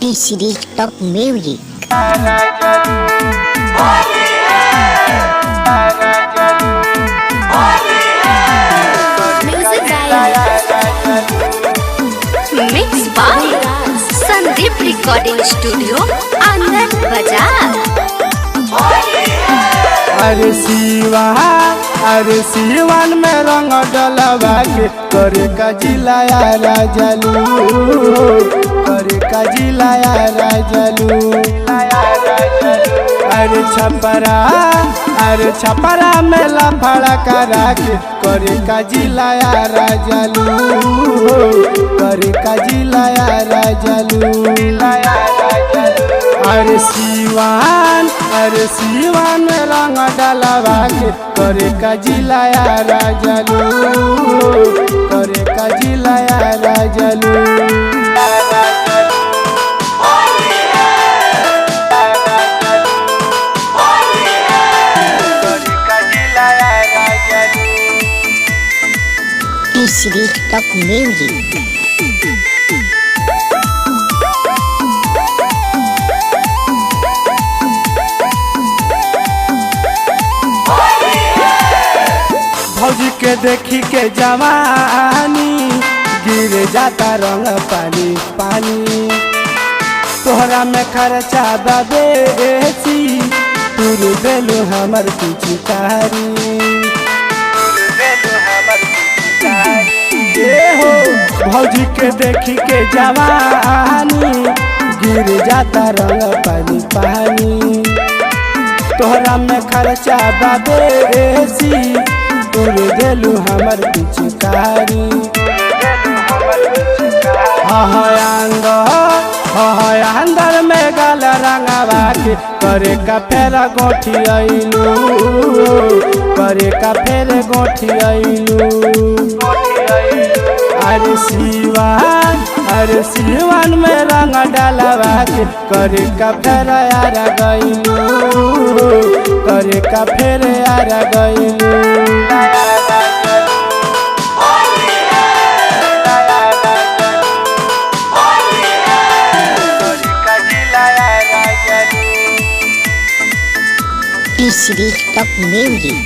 TCD Top Music. Music by Mix by Sandeep Recording Studio, Anand Bazaar. अरे सीवान में रंग डलवा के करे का जिलाया राजलू, करे का जिलाया राजलू। अरे छपरा में लफड़ा करा के करे का जिलाया राजलू, करे का जिलाया राजलू। अरे सीवान में रंग डलवा के करे का जिलाया राजलू, करे का जिलाया राजलू। TCD Top Music. भौजी के देखी के जवानी गिर जाता रंग पानी पानी। तोहरा में खर्चा बेसी तुर देलू हमर पिचकारी। भौजी के देखी के जवानी गिर जाता रंग पानी पानी। तोहरा में खर्चा बेसी तुर देलू हमर पिचकारी। अंदर में गल रंगवा के करे का फेर गोठी आइलू, करे का फेर गोठी आइलू। अरे सीवान में रंग डालवा के करे का फेर यार गइलू, करे का फेर यार गइलू। TCD Top Music.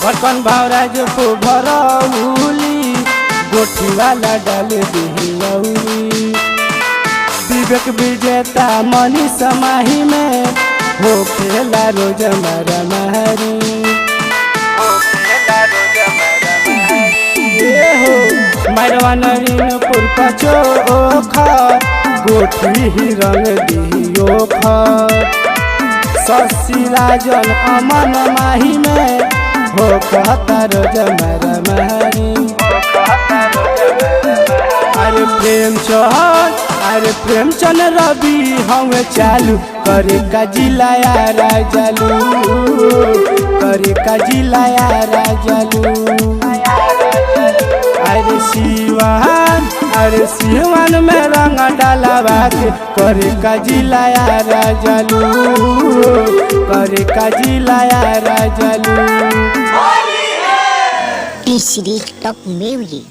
बर्तन भावरा जो भरौली गोठी वाला डाल दिलौली। विवेक विजेता मनी समाही में हो खेला रोज मारा मारी। मारवा नवीनपुर पचोखा गोठी ही रंग दियो खर। शशि राजन अमन माही में हो कहता रोज मारा मारी। अरे प्रेमचंद रवि हम चालू करे का जिलाया राजलू, करे का जिलाया राजलू। अरे सीवान में रंग डालवा के करे का जिलाया राजलू, करे का जिलाया राजलू। TCD Top Music.